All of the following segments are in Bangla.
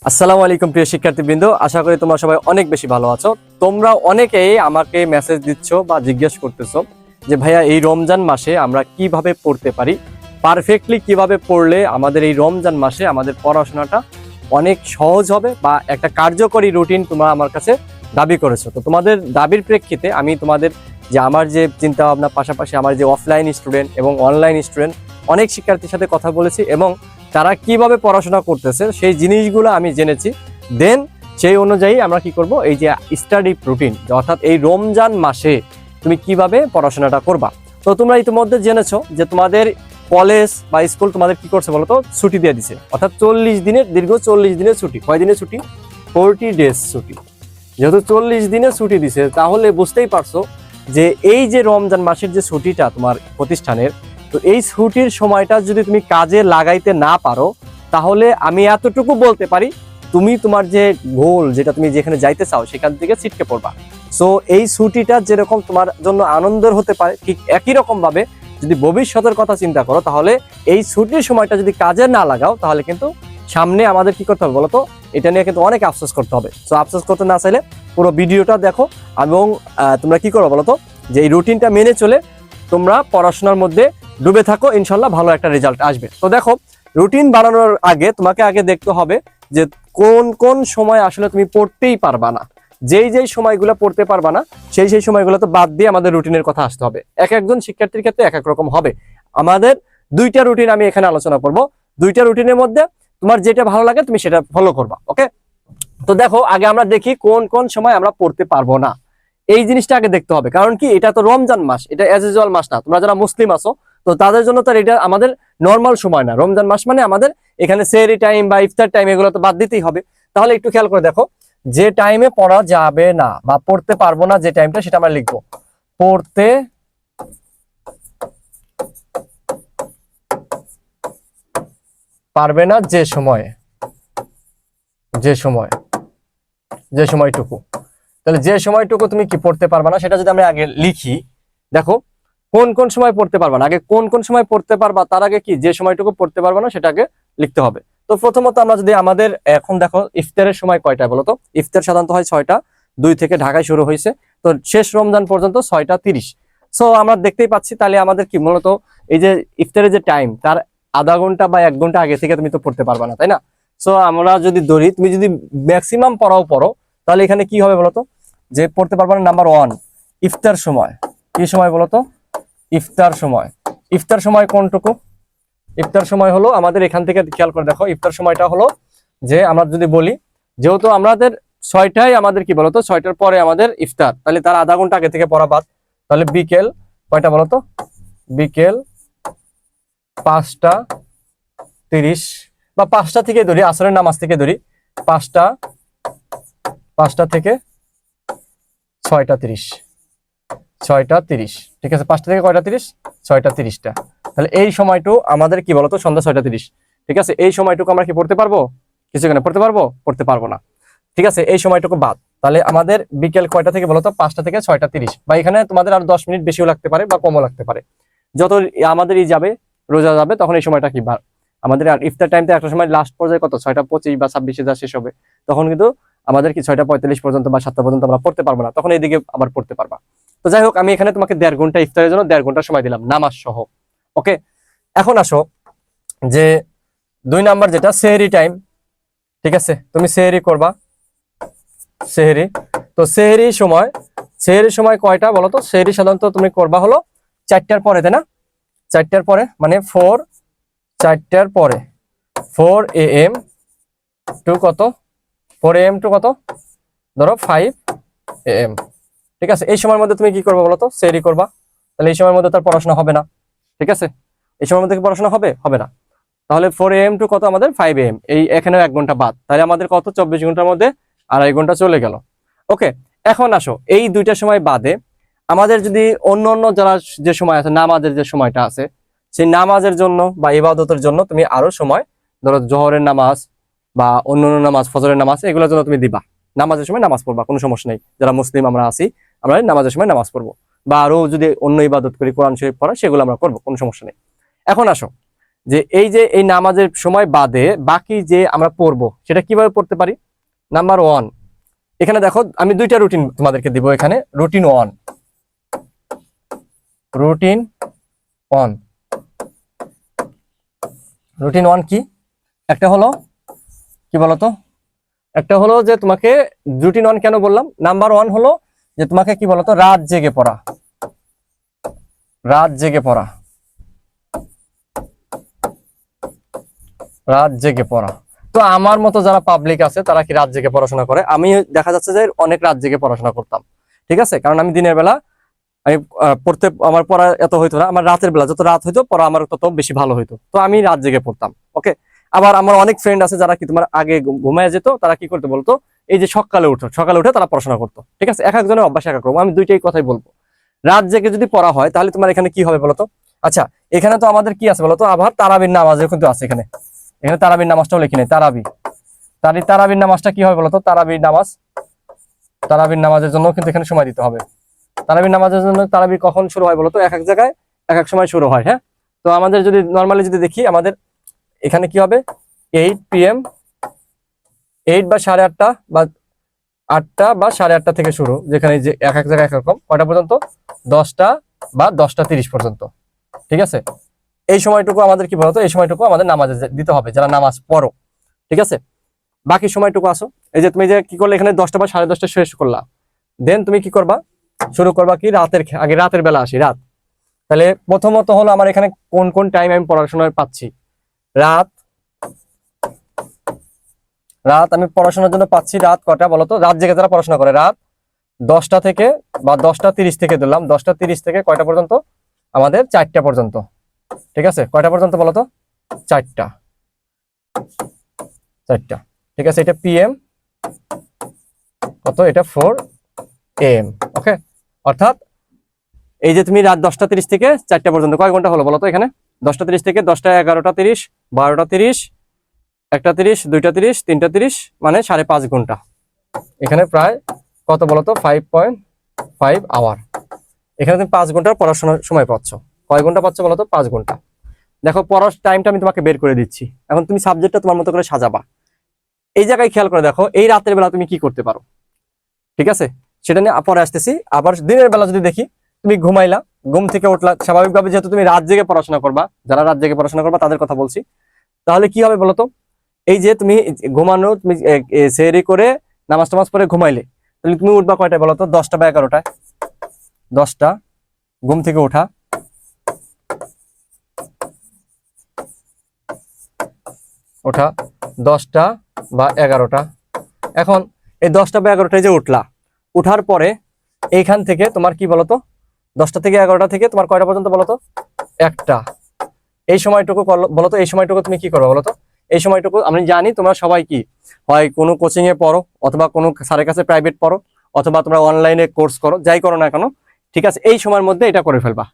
আসসালামু আলাইকুম প্রিয় শিক্ষার্থীবৃন্দ, আশা করি তোমরা সবাই অনেক বেশি ভালো আছো। তোমরা অনেকেই আমাকে মেসেজ দিচ্ছ বা জিজ্ঞেস করতেছো যে ভাইয়া এই রমজান মাসে আমরা কিভাবে পড়তে পারি, পারফেক্টলি কিভাবে পড়লে আমাদের এই রমজান মাসে আমাদের পড়াশোনাটা অনেক সহজ হবে বা একটা কার্যকরী রুটিন তোমরা আমার কাছে দাবি করেছো। তো তোমাদের দাবির প্রেক্ষিতে আমি তোমাদের যে আমার যে চিন্তা ভাবনা, পাশাপাশি আমার যে অফলাইন স্টুডেন্ট এবং অনলাইন স্টুডেন্ট অনেক শিক্ষার্থীর সাথে কথা বলেছি এবং তারা কিভাবে পড়াশোনা করতেছে সেই জিনিসগুলো আমি জেনেছি। দেন সেই অনুযায়ী আমরা কি করব, এই যে স্টাডি রুটিন, অর্থাৎ এই রমজান মাসে তুমি কিভাবে পড়াশোনাটা করবা। তো তোমরা ইতিমধ্যে জেনেছো যে তোমাদের কলেজ বা স্কুল তোমাদের কি করছে বলো তো, ছুটি দিয়ে দিছে, অর্থাৎ 40 দিনের দীর্ঘ 40 দিনের ছুটি। কয় দিনের ছুটি? 40 ডেজ ছুটি। যেহেতু 40 দিনের ছুটি দিছে, তাহলে বুঝতেই পারছো যে এই যে রমজান মাসের যে ছুটিটা তোমার প্রতিষ্ঠানের, তো এই ছুটির সময়টা যদি তুমি কাজে লাগাইতে না পারো, তাহলে আমি এতটুকু বলতে পারি তুমি তোমার যে গোল, যেটা তুমি যেখানে যাইতে চাও সেখান থেকে ছিটকে পড়বা। সো এই ছুটিটা যেরকম তোমার জন্য আনন্দের হতে পারে, ঠিক একই রকম ভাবে যদি ভবিষ্যতের কথা চিন্তা করো, তাহলে এই ছুটির সময়টা যদি কাজে না লাগাও, তাহলে কিন্তু সামনে আমাদের কি করতে হবে বলতো, এটা নিয়ে কিন্তু অনেক আফসোস করতে হবে। সো আফসোস করতে না চাইলে পুরো ভিডিওটা দেখো এবং তোমরা কি করো বলতো, যে এই রুটিনটা মেনে চলে তোমরা পড়াশোনার মধ্যে ডুবে থাকো, ইনশাল্লাহ ভালো একটা রেজাল্ট আসবে। তো দেখো, রুটিন বানানোর আগে তোমাকে আগে দেখতে হবে যে কোন কোন সময় আসলে তুমি পড়তেই পারবা না। যেই সময়গুলো পড়তে পারবা না, সেই সময়গুলো তো বাদ দিয়ে আমাদের রুটিনের কথা আসতে হবে। এক একজন শিক্ষার্থীর ক্ষেত্রে এক এক রকম হবে। আমাদের দুইটা রুটিন আমি এখানে আলোচনা করব। দুইটা রুটিনের মধ্যে তোমার যেটা ভালো লাগে তুমি সেটা ফলো করবা। ওকে, তো দেখো আগে আমরা দেখি কোন কোন সময় আমরা পড়তে পারবো না। এই জিনিসটা আগে দেখতে হবে, কারণ কি এটা তো রমজান মাস, এটা এজ ইউজুয়াল মাস না। তোমরা যারা মুসলিম আছো, তো তাদের জন্য তো এটা আমাদের নর্মাল সময় না। রমজান মাস মানে আমাদের এখানে সেহরি টাইম বা ইফতার টাইম এগুলো তো বাদ দিতেই হবে। তাহলে একটু খেয়াল করে দেখো, যে টাইমে পড়া যাবে না বা পড়তে পারবো না, যে টাইমটা সেটা আমরা লিখবো পড়তে পারবে না যে সময়, যে সময়, যে সময়টুকু। তাহলে যে সময়টুকু তুমি কি পড়তে পারবা না, সেটা যদি আমরা আগে লিখি, দেখো কোন কোন সময় পড়তে পারবা না, আগে কোন কোন সময় পড়তে পারবা, তার আগে কি যে সময়টুকু পড়তে পারবা না সেটাকে লিখতে হবে। তো প্রথমত আমরা যদি আমাদের এখন দেখো ইফতারের সময় কয়টা বলো তো, ইফতার সাধারণত হয় 6টা 2 থেকে ঢাকায় শুরু হয়েছে, তো শেষ রমজান পর্যন্ত 6টা 30। সো আমরা দেখতেই পাচ্ছি, তাহলে আমাদের কি মূলত এই যে ইফতারের যে টাইম, তার আধা ঘন্টা বা 1 ঘন্টা আগে থেকে তুমি তো পড়তে পারবা না, তাই না? সো আমরা যদি ধরি তুমি যদি ম্যাক্সিমাম পড়ো, তাহলে এখানে কি হবে বলতো, যে পড়তে পারবা না নাম্বার 1 ইফতার সময়। কি সময় বলতো? ইফতার সময়। ইফতার সময় কোনটুকু? ইফতার সময় হলো আমাদের এখান থেকে খেয়াল করে দেখো, ইফতার সময়টা হলো যে আমরা যদি বলি, যেহেতু আমাদের 6টায় আমাদের কি বলতো, 6টার পরে আমাদের ইফতার, তাহলে তার আধা ঘন্টা আগে থেকে পড়া বাদ। তাহলে বিকেল কয়টা বলতো? বিকেল 5টা 30 বা 5টা থেকে ধরি, আসরের নামাজ থেকে ধরি, 5টা থেকে 6টা 30, 6টা 30, ঠিক আছে। 5টা থেকে কয়টা 30? 6টা 30টা। তাহলে এই সময়টু আমাদের কি বলতো, সন্ধ্যা 6টা 30, ঠিক আছে। এই সময়টুকু আমরা কি পড়তে পারবো? কিছুক্ষণে পড়তে পারবো? পড়তে পারবো না, ঠিক আছে। এই সময়টুকু বাদ। তাহলে আমাদের বিকেল কয়টা থেকে বলতো? 5টা থেকে 6টা 30, বা এখানে তোমাদের আর 10 মিনিট বেশিও লাগতে পারে বা কমও লাগতে পারে। যত আমাদের এই যাবে, রোজা যাবে, তখন এই সময়টা কি আমাদের আর ইফতার টাইমতে একটা সময় লাস্ট পর্যায়ে কত 6টা 25 বা 26 যা শেষ হবে, তখন কিন্তু আমাদের কি 6টা 45 পর্যন্ত বা 7টা পর্যন্ত আমরা পড়তে পারবো না, তখন এইদিকে আবার পড়তে পারবা। তো যাই হোক, আমি এখানে তোমাকে 1.5 ঘন্টা ইফতারের জন্য 1.5 ঘন্টা সময় দিলাম নামাজ সহ। ওকে, এখন আসো যে 2 নাম্বার যেটা সেহরি টাইম, ঠিক আছে। তুমি সেহরি করবা, সেহরি। তো সেহরি সময় কয়টা বলো তো? সেহরি সাধারণত তুমি করবা হলো 4টার পরে, তাই না? 4টার পরে মানে 4টার পরে 4 AM টু কত? 4 AM টু কত? ধরো 5 AM, ঠিক আছে। এই সময়ের মধ্যে তুমি কি করবে বলো তো? সেহরি করবা। তাহলে এই সময়ের মধ্যে তার পড়াশোনা হবে না, ঠিক আছে। এই সময়ের মধ্যে কি পড়াশোনা হবে? হবে না। তাহলে 4 AM টু কত আমাদের? 5 AM, এই এখানেও 1 ঘন্টা বাদ। তাহলে আমাদের কত? 24 ঘন্টার মধ্যে 2.5 ঘন্টা চলে গেল। ওকে, এখন আসো এই দুইটা সময় বাদে আমাদের যদি অন্য যারা যে সময় আছে, নামাজের যে সময়টা আছে, সেই নামাজের জন্য বা ইবাদতের জন্য তুমি আরো সময়, ধরো জোহরের নামাজ বা অন্য নামাজ, ফজরের নামাজ, এগুলোর জন্য তুমি দিবা। নামাজের সময় নামাজ পড়বা, কোনো সমস্যা নেই। যারা মুসলিম আমরা আছি, আমরা নামাজের সময় নামাজ পড়বো, বা আরো যদি অন্য ইবাদত করি, কোরআন শরীফ পড়া, সেগুলো আমরা করবো, কোনো সমস্যা নেই। এখন আসো যে এই নামাজের সময় বাদে বাকি যে আমরা পড়বো সেটা কিভাবে পড়তে পারি। নাম্বার 1, এখানে দেখো আমি দুইটা রুটিন তোমাদেরকে দিব। এখানে রুটিন 1, রুটিন 1, রুটিন 1 কি? একটা হলো কি বলতো, একটা হলো যে তোমাকে রুটিন 1 কেন বললাম, নাম্বার 1 হলো যে তোমাকে কি বলতো রাত জেগে পড়া, রাত জেগে পড়া, রাত জেগে পড়া। তো আমার মতো যারা পাবলিক আছে তারা কি রাত জেগে পড়াশোনা করে? আমি দেখা যাচ্ছে যে অনেক রাত জেগে পড়াশোনা করতাম, ঠিক আছে, কারণ আমি দিনের বেলা আমি পড়তে আমার পড়া এত হইতো না, আমার রাতের বেলা যত রাত হইতো পড়া আমার তত বেশি ভালো হইতো, তো আমি রাত জেগে পড়তাম। ওকে, আবার আমার অনেক ফ্রেন্ড আছে যারা কি তোমার আগে ঘুমায় যেত, তারা কি করতে বলতো এই যে সকালে উঠে তারা পড়াশোনা করতো, ঠিক আছে, এক একজনের অভ্যাস এক এক রকম। আমি দুইটাই কথাই বলবো। রাত জেগে যদি পড়া হয় তাহলে তোমার এখানে কি হবে বলতো। আচ্ছা, এখানে তো আমাদের কি আছে বলতো, আবার তারাবির নামাজও কিন্তু আছে এখানে। এখানে তারাবির নামাজটাও লিখি নেই, তারাবির নামাজটা কি হবে বলতো, তারাবির নামাজের জন্য কিন্তু এখানে সময় দিতে হবে। তারাবির নামাজের জন্য তারাবি কখন শুরু হয় বলতো, এক এক জায়গায় এক এক সময় শুরু হয়। হ্যাঁ, তো আমাদের যদি নর্মালি যদি দেখি, আমাদের এখানে কি হবে 8 PM, 8 বা 8:30 বা 8টা বা 8:30 থেকে শুরু, যেখানে যে এক এক জায়গায় এক রকম। কয়টা পর্যন্ত? 10টা বা 10টা 30 পর্যন্ত, ঠিক আছে। এই সময়টুকু আমাদের কি বলতো, এই সময়টুকু আমাদের নামাজে দিতে হবে যারা নামাজ পড়ো, ঠিক আছে। বাকি সময়টুকু আসো, এই যে তুমি যে কি করলে এখানে 10টা বা 10:30 শেষ করলা, দেন তুমি কি করবা, শুরু করবা কি আগে রাতের বেলা আসি রাত। তাহলে প্রথমত হলো আমার এখানে কোন কোন টাইম আমি পড়াশোনায় পাচ্ছি। রাত আমি পড়াশোনার জন্য পাচ্ছি রাত কটা বলতো, রাত জেগে যারা পড়াশোনা করে রাত 10টা থেকে বা 10টা 30 থেকে দিলাম, 10টা 30 থেকে কয়টা পর্যন্ত, আমাদের 4টা পর্যন্ত, ঠিক আছে। কয়টা পর্যন্ত বলতো, 4টা, ঠিক আছে। এটা PM কত, এটা 4 AM। ওকে, অর্থাৎ এই যে তুমি রাত 10টা 30 থেকে 4টা পর্যন্ত কয় ঘন্টা হলো বলতো, এখানে 10টা 30 থেকে 10টা 11টা 30 12টা 30 1টা 30 2টা 30 3টা 30 মানে 5.5 ঘন্টা। এখানে প্রায় কত বলতো, 5.5 আওয়ার। এখানে তুমি 5 ঘন্টার পড়াশোনার সময় পাচ্ছ। কয় ঘন্টা পাচ্ছ বলতো, 5 ঘন্টা। দেখো পড়ার টাইমটা আমি তোমাকে বের করে দিচ্ছি, এখন তুমি সাবজেক্টটা তোমার মতো করে সাজাবা। এই জায়গায় খেয়াল করে দেখো, এই রাতের বেলা তুমি কি করতে পারো, ঠিক আছে, সেটা নিয়ে পরে আসতেছি। আবার দিনের বেলা যদি দেখি, তুমি ঘুমাইলা, ঘুম থেকে উঠলা, স্বাভাবিকভাবে যেহেতু তুমি রাত জেগে পড়াশোনা করবা, যারা রাত জেগে পড়াশোনা করবা তাদের কথা বলছি, তাহলে কি হবে বলতো, এই যে তুমি ঘুমানো, তুমি সেহরি করে নামাজ টামাজ পরে ঘুমাইলে, তাহলে তুমি উঠবা কয়টায় বলতো, 10টা বা 11টায়। 10টা ঘুম থেকে ওঠা, ওঠা 10টা বা 11টা। এখন এই 10টা বা 11টায় যে উঠলা, উঠার পরে এইখান থেকে তোমার কি বলতো, 10টা থেকে 11টা থেকে তোমার কয়টা পর্যন্ত বলতো, 1টা। এই সময়টুকু বলতো, এই সময়টুকু তুমি কি করো বলতো, এই সময়টুকু আমি জানি তোমরা সবাই কি হয় কোনো কোচিং এ পড়ো, অথবা কোনো স্যারের কাছে প্রাইভেট পড়ো, অথবা তোমরা অনলাইনে কোর্স করো, যাই করো না কেন, ঠিক আছে, এই সময়ের মধ্যে এটা করে ফেলবা,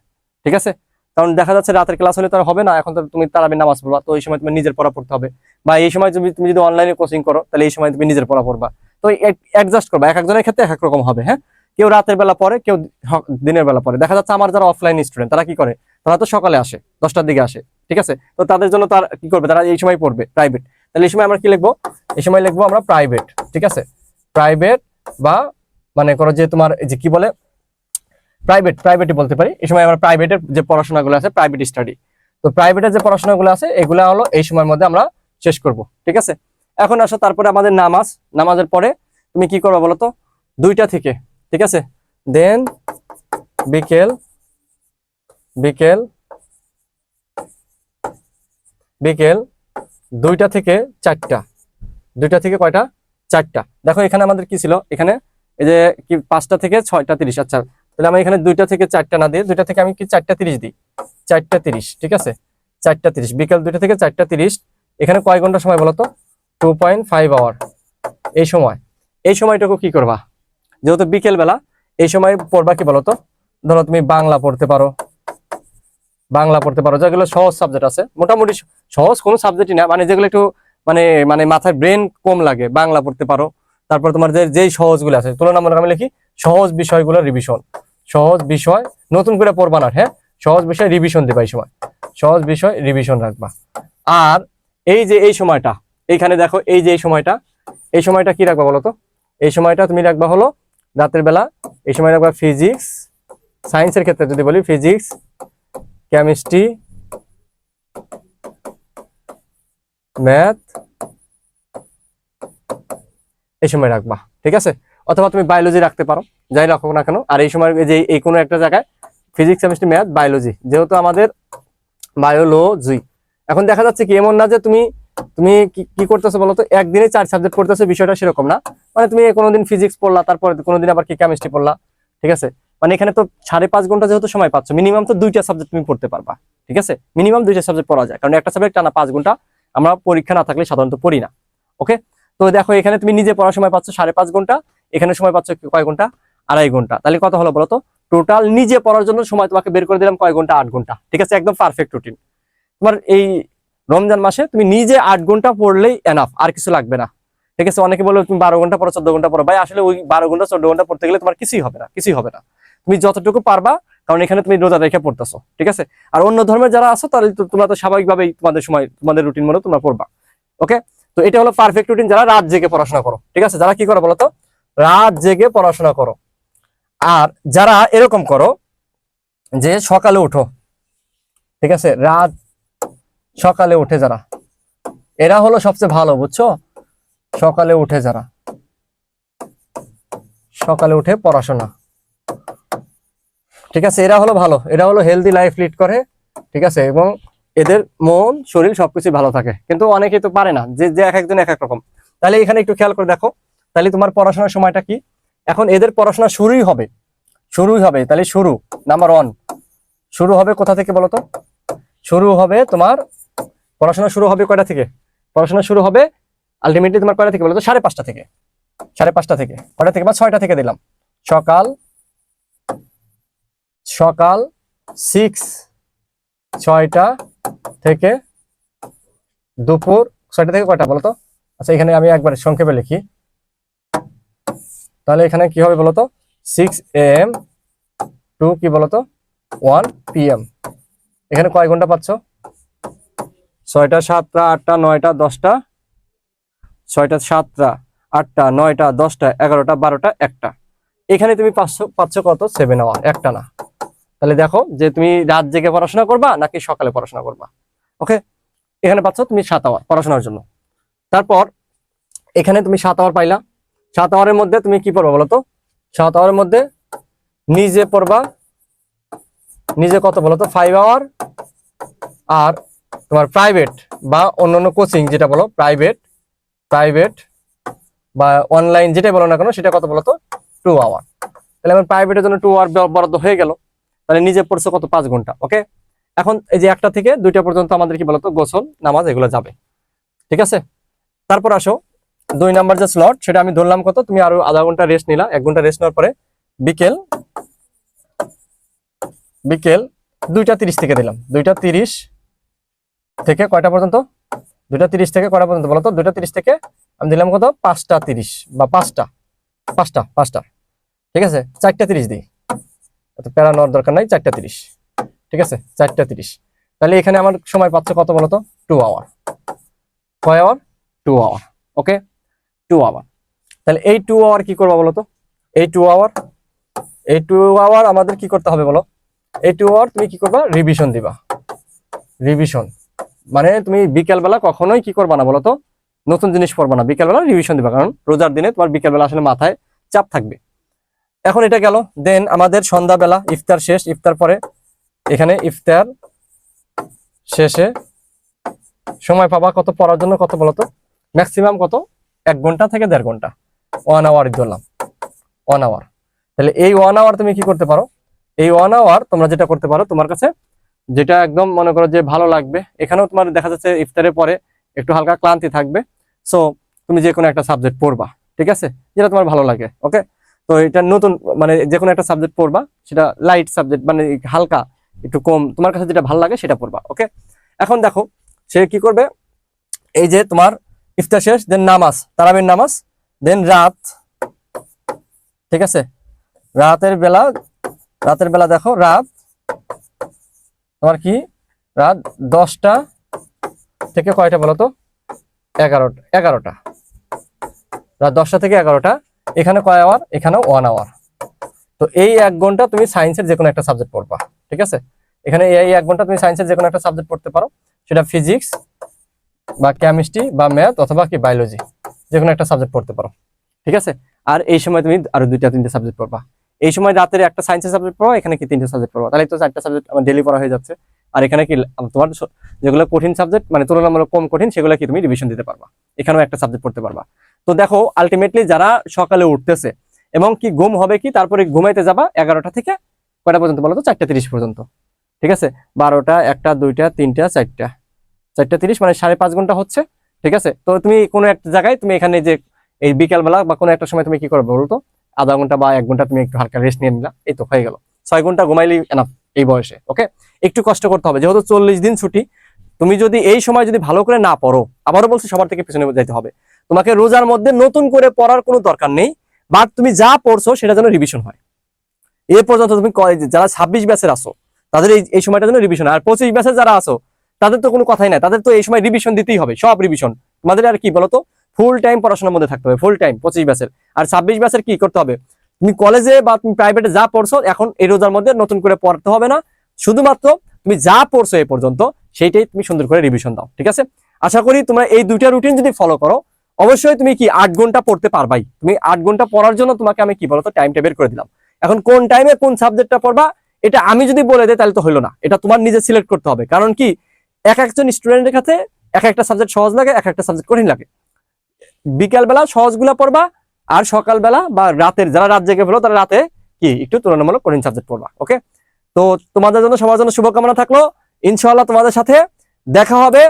ঠিক আছে। কারণ দেখা যাচ্ছে রাতের ক্লাস হলে তো আর হবে না, এখন তো তুমি তারাবির নামাজ পড়বা, তো এই সময় তুমি নিজের পড়া পড়তে হবে। বা এই সময় তুমি যদি অনলাইনে কোচিং করো, তাহলে এই সময় তুমি নিজের পড়া পড়বা। তো অ্যাডজাস্ট করবা, এক একজনের ক্ষেত্রে এক এক রকম হবে। হ্যাঁ, কেউ রাতের বেলা পড়ে, কেউ দিনের বেলা পড়ে। দেখা যাচ্ছে আমার যারা অফলাইন স্টুডেন্ট তারা কি করে, তারা তো সকালে আসে, 10টার দিকে আসে, ঠিক আছে। তো তাদের জন্য তার কি করবে, তারা এই সময় পড়বে প্রাইভেট। তাহলে এই সময় আমরা কি লিখবো, এই সময় লিখবো আমরা প্রাইভেট, ঠিক আছে। প্রাইভেট বা মানে করো যে তোমার যে কি বলে প্রাইভেটই বলতে পারি। এই সময় আমরা প্রাইভেটের যে পড়াশোনাগুলো আছে, প্রাইভেট স্টাডি, তো প্রাইভেটের যে পড়াশোনাগুলো আছে এগুলা হলো এই সময়ের মধ্যে আমরা শেষ করব, ঠিক আছে। এখন আসো, তারপরে আমাদের নামাজের পরে তুমি কি করবে বলো তো, 2টা থেকে, ঠিক আছে, দেন বিকেল বিকেল বিকেল 2টা থেকে 4টা, 2টা থেকে কয়টা, 4টা। দেখো এখানে আমাদের কি ছিল, এখানে এই যে কি 5টা থেকে 6টা 30। আচ্ছা, তাহলে আমি এখানে 2টা থেকে 4টা না দিয়ে 2টা থেকে আমি কি 4টা 30 দিই, 4টা 30, ঠিক আছে, 4টা 30, বিকেল 2টা থেকে 4টা 30। এখানে কয় ঘন্টা সময় বলতো, 2.5 আওয়ার। এই সময়টুকু কি করবা, যেহেতু বিকেল বেলা, এই সময় পড়বা কি বলতো, ধরো তুমি বাংলা পড়তে পারো, যেগুলো সহজ সাবজেক্ট আছে, মোটামুটি সহজ কোনো সাবজেক্টই না, মানে যেগুলো একটু মানে মানে মাথায় ব্রেন কম লাগে, বাংলা পড়তে পারো। তারপর তোমার যেই সহজগুলো আছে তুলনামূলক, আমি লিখি সহজ বিষয়গুলো রিভিশন, সহজ বিষয় নতুন করে পড়বা না, হ্যাঁ, সহজ বিষয় রিভিশন দিবা এই সময়, সহজ বিষয় রিভিশন রাখবা। আর এই যে এই সময়টা এইখানে দেখো, এই যে এই সময়টা কি রাখবা বলো তো? এই সময়টা তুমি রাখবা হলো রাতের বেলা, এই সময় রাখবা ফিজিক্স, সায়েন্সের ক্ষেত্রে যদি বলি ফিজিক্স, কেমিস্ট্রি, ম্যাথ, এই সময় রাখবা, ঠিক আছে? অথবা তুমি বায়োলজি রাখতে পারো, যাই রাখো না কেন। আর এই সময় যে এই কোনো একটা জায়গায় ফিজিক্স, কেমিস্ট্রি, ম্যাথ, বায়োলজি, যেহেতু আমাদের বায়োলজি। এখন দেখা যাচ্ছে কি, এমন না যে তুমি তুমি কি করতেছো বলো তো, একদিনে 4 সাবজেক্ট পড়তেছো, বিষয়টা সেরকম না। মানে তুমি কোনোদিন ফিজিক্স পড়লা, তারপর কোনোদিন আবার কি কেমিস্ট্রি পড়লা, ঠিক আছে? মানে এখানে তো 5.5 ঘন্টা যেহেতু সময় পাচ্ছ, মিনিমাম তো 2টা সাবজেক্ট তুমি পড়তে পারবা, ঠিক আছে? মিনিমাম 2টা সাবজেক্ট পড়া যায়, কারণ একটা সাবজেক্ট টানা 5 ঘন্টা আমরা পরীক্ষা না থাকলে সাধারণত পড়ি না। ওকে, তো দেখো এখানে তুমি নিজে পড়ার সময় পাচ্ছ 5.5 ঘন্টা, এখানে সময় পাচ্ছ কয় ঘন্টা? 2.5 ঘন্টা। তাহলে কত হলো বলো তো? টোটাল নিজে পড়ার জন্য সময় তোমাকে বের করে দিলাম কয় ঘন্টা? 8 ঘন্টা, ঠিক আছে? একদম পারফেক্ট রুটিন। তোমার এই রমজান মাসে তুমি নিজে 8 ঘন্টা পড়লেই এনাফ, আর কিছু লাগবে না, ঠিক আছে? অনেকে বলে তুমি 12 ঘন্টা পড়ো, 14 ঘন্টা পড়ো। ভাই আসলে ওই 12 ঘন্টা 14 ঘন্টা পড়তে গেলে তোমার কিছুই হবে না, কিছুই হবে না। তুমি যতটুকু পারবা, কারণ এখানে তুমি রোজা রেখে পড়তেছো, ঠিক আছে? আর অন্য ধর্মের যারা আছো তাহলে তোমরা তো স্বাভাবিকভাবেই তোমাদের সময়, তোমাদের রুটিন মতো তোমরা পড়বা। ওকে, তো এটা হলো পারফেক্ট রুটিন যারা রাত জেগে পড়াশোনা করো, ঠিক আছে? যারা কি করো বলো তো? রাত জেগে পড়াশোনা করো। আর যারা এরকম করো যে সকালে উঠো, ঠিক আছে? রাত সকালে উঠে যারা, এরা হলো সবচেয়ে ভালো, বুঝছো? সকালে উঠে যারা, সকালে উঠে পড়াশোনা, ঠিক আছে? এরা হলো ভালো, এরা হলো হেলদি লাইফ লিড করে, ঠিক আছে? এবং এদের মন শরীর সবকিছু ভালো থাকে। কিন্তু অনেকে তো পারে না, যে যে এক একজন এক এক রকম। তাহলে এখানে একটু খেয়াল করে দেখো, তাহলে তোমার পড়াশোনার সময়টা কি? এখন এদের পড়াশোনা শুরুই হবে, তাহলে শুরু নাম্বার 1 শুরু হবে কোথা থেকে বলো তো? শুরু হবে তোমার পড়াশোনা শুরু হবে কয়টা থেকে? পড়াশোনা শুরু হবে আলটিমেটলি তোমার কয়টা থেকে বলো তো? 5:30 থেকে। 5:30 থেকে কয়টা থেকে? বা 6টা থেকে দিলাম। সকাল সকাল 6টা থেকে দুপুর 6টা থেকে কয়টা বলতো? আচ্ছা, এখানে আমি একবার সংক্ষেপে লিখি, তাহলে এখানে কি হবে বলতো? 6 AM টু কি বলতো 1 PM। এখানে কয় ঘন্টা পাচ্ছ? 6টা 7টা 8টা 9টা 10টা, 6টা 7টা 8টা 9টা 10টা 11টা 12টা 1টা। এখানে তুমি পাচ্ছ কত? 7 আওয়ার, একটা না। তাহলে দেখো যে তুমি রাত জেগে পড়াশোনা করবা নাকি সকালে পড়াশোনা করবা। ওকে, এখানে পাচ্ছ তুমি 7 আওয়ার পড়াশোনার জন্য। তারপর এখানে তুমি 7 আওয়ার পাইলা। 7 আওয়ারের মধ্যে তুমি কি পড়বা বলতো? 7 আওয়ারের মধ্যে নিজে পড়বা, নিজে কত বলতো? 5 আওয়ার। আর তোমার প্রাইভেট বা অন্যান্য কোচিং যেটা বলো, প্রাইভেট বা অনলাইন যেটাই বলো না কেন, সেটা কত বলতো? 2 আওয়ার। তাহলে আমার প্রাইভেটের জন্য 2 আওয়ার বরাদ্দ হয়ে গেল। তাহলে নিজে পড়ছো কত? 5 ঘন্টা। ওকে, এখন এই যে 1টা থেকে 2টা পর্যন্ত আমাদের কি বলতো? গোসল নামাজ এগুলো যাবে, ঠিক আছে? তারপর আসো 2 নাম্বার যে স্লট, সেটা আমি ধরলাম কত? তুমি আরো আধা ঘন্টা রেস্ট নিলা, 1 ঘন্টা রেস্ট নেওয়ার পরে বিকেল 2টা 30 থেকে দিলাম। 2টা 30 থেকে কয়টা পর্যন্ত? 2টা 30 থেকে কয়টা পর্যন্ত বলতো? 2টা 30 থেকে আমি দিলাম কত? 5টা 30 বা 5টা, ঠিক আছে? 4টা 30 দিই, এত প্যারা নেওয়ার দরকার নাই। 4টা 30, ঠিক আছে? 4টা 30। তাহলে এখানে আমার সময় পাচ্ছে কত বলতো? 2 আওয়ার। কয় আওয়ার? 2 আওয়ার। ওকে, 2 আওয়ার। তাহলে এই 2 আওয়ার কি করবো বলতো? এই 2 আওয়ার আমাদের কি করতে হবে বলো? এই 2 আওয়ার তুমি কি করবা? রিভিশন দিবা। রিভিশন মানে তুমি বিকেলবেলা কখনোই কি করবা না বলতো? নতুন জিনিস পড়বা না, বিকেলবেলা রিভিশন দিবা, কারণ রোজার দিনে তোমার বিকেলবেলা আসলে মাথায় চাপ থাকবে। এখন এটা গেল। দেন আমাদের সন্ধ্যাবেলা ইফতার শেষ, ইফতার পরে এখানে ইফতার শেষে সময় পাবা কত পড়ার জন্য? কত বলতো? ম্যাক্সিমাম কত? 1 ঘন্টা থেকে 1.5 ঘন্টা, 1 আওয়ার ধরলাম, 1 আওয়ার। তাহলে এই 1 আওয়ার তুমি কি করতে পারো? এই 1 আওয়ার তোমরা যেটা করতে পারো, তোমার কাছে যেটা একদম মনে করো যে ভালো লাগবে, এখানেও তোমার দেখা যাচ্ছে ইফতারের পরে একটু হালকা ক্লান্তি থাকবে, সো তুমি যে কোনো একটা সাবজেক্ট পড়বা, ঠিক আছে? যেটা তোমার ভালো লাগে। ওকে, তো এটা নতুন মানে যে কোনো একটা সাবজেক্ট পড়বা, সেটা লাইট সাবজেক্ট মানে হালকা একটু কম, তোমার কাছে যেটা ভালো লাগে সেটা পড়বা। ওকে, এখন দেখো সে কি করবে। এই যে তোমার ইফতার শেষ, দেন নামাজ, তারাবির নামাজ, দেন রাত, ঠিক আছে? রাতের বেলা দেখো রাত তোমার কি রাত 10টা থেকে কয়টা বলো তো? 11টা। রাত 10টা থেকে 11টা। এখানে কয় আওয়ার? এখানেও 1 আওয়ার। তো এই 1 ঘন্টা তুমি সায়েন্সের যে কোনো একটা সাবজেক্ট পড়বা, ঠিক আছে? এখানে এই 1 ঘন্টা তুমি সায়েন্সের যে কোনো একটা সাবজেক্ট পড়তে পারো, সেটা ফিজিক্স বা কেমিস্ট্রি বা ম্যাথ অথবা কি বায়োলজি, যে কোনো একটা সাবজেক্ট পড়তে পারো, ঠিক আছে? আর এই সময় তুমি আরো 2-3টে সাবজেক্ট পড়বা। এই সময় রাতের একটা সায়েন্সের সাবজেক্ট পড়বা, এখানে কি 3টে সাবজেক্ট পড়বা, তাহলে তো 4টা সাবজেক্ট আমার ডেইলি পড়া হয়ে যাচ্ছে। আর এখানে কি তোমার যেগুলো কঠিন সাবজেক্ট, মানে তুলনামূলক কম কঠিন, সেগুলো কি তুমি রিভিশন দিতে পারবা, এখানেও একটা সাবজেক্ট পড়তে পারবা। তো দেখো আলটিমেটলি যারা সকালে উঠতেছে এবং কি ঘুম হবে কি, তারপরে ঘুমাইতে যাবা 11টা থেকে কয়টা পর্যন্ত বলো তো? 4:30 পর্যন্ত, ঠিক আছে? 12টা, 1টা, 2টা, 3টা, 4টা, 4:30 মানে 5.5 ঘন্টা হচ্ছে, ঠিক আছে? তো তুমি কোনো একটা জায়গায় তুমি এখানে যে এই বিকালবেলা বা কোনো একটা সময় তুমি কি করবে বলতো? আধা ঘন্টা বা 1 ঘন্টা তুমি একটু হালকা রেস্ট নিয়ে নিলা, এই তো হয়ে গেল। 6 ঘন্টা ঘুমাইলেই এনাফ এই বয়সে, ওকে? একটু কষ্ট করতে হবে, যেহেতু 40 দিন ছুটি। তুমি যদি এই সময় যদি ভালো করে না পড়ো, আবারও বলছি সবার থেকে পিছনে যাইতে হবে। তোমাকে রোজার মধ্যে নতুন করে পড়ার কোনো দরকার নেই, বাট তুমি যা পড়ছো সেটা যেন রিভিশন হয়। এ পর্যন্ত তুমি যারা 26 ব্যাচের আসো তাদের এই সময়টা যেন রিভিশন, আর 25 ব্যাচের যারা আসো তাদের তো কোনো কথাই নাই, তাদের তো এই সময় রিভিশন দিতেই হবে, সব রিভিশন। তোমাদের আর কি বলতো, ফুল টাইম পড়াশোনার মধ্যে থাকতে হবে, ফুল টাইম 25 ব্যাচের। আর 26 ব্যাচের কি করতে হবে? তুমি কলেজে বা তুমি প্রাইভেটে যা পড়ছো এখন এই রোজার মধ্যে নতুন করে পড়তে হবে না, শুধুমাত্র তুমি যা পড়ছো এই পর্যন্ত সেইটাই তুমি সুন্দর করে রিভিশন দাও, ঠিক আছে? আশা করি তোমরা এই 2টা রুটিন যদি ফলো করো, অবশ্যই তুমি কি 8 ঘন্টা পড়তে পারবাই। তুমি 8 ঘন্টা পড়ার জন্য তোমাকে আমি কি বলতো টাইমটা বের করে দিলাম। এখন কোন টাইমে কোন সাবজেক্টটা পড়বা এটা আমি যদি বলে দেই তাহলে তো হলো না, এটা তোমার নিজে সিলেক্ট করতে হবে। কারণ কি, এক একজন স্টুডেন্টের কাছে এক একটা সাবজেক্ট সহজ লাগে, এক একটা সাবজেক্ট কঠিন লাগে। বিকালবেলা সহজগুলা পড়বা, আর সকালবেলা বা রাতের যারা রাত জেগে ফেলো তারা রাতে কি একটু তুলনামূলক কঠিন সাবজেক্ট পড়বা, ওকে? তো তোমাদের জন্য সবার জন্য শুভকামনা থাকলো। ইনশাআল্লাহ তোমাদের সাথে দেখা হবে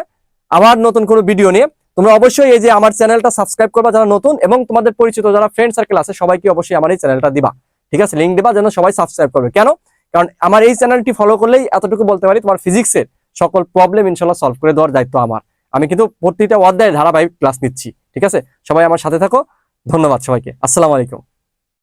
আবার নতুন কোনো ভিডিও নিয়ে। তোমরা অবশ্যই এই যে আমার চ্যানেলটা সাবস্ক্রাইব করবা যারা নতুন, এবং তোমাদের পরিচিত যারা ফ্রেন্ড সার্কেল আছে সবাইকে অবশ্যই আমার এই চ্যানেলটা দিবা, ঠিক আছে? লিঙ্ক দিবা যেন সবাই সাবস্ক্রাইব করবে। কেন? কারণ আমার এই চ্যানেলটি ফলো করলেই এতটুকু বলতে পারি, তোমার ফিজিক্সের সকল প্রবলেম ইনশাআল্লাহ সলভ করে দেওয়ার দায়িত্ব আমার। আমি কিন্তু প্রতিটা অধ্যায়ে ধারাবাহিক ক্লাস নিচ্ছি, ঠিক আছে? সবাই আমার সাথে থাকো। ধন্যবাদ সবাইকে। আসসালামু আলাইকুম।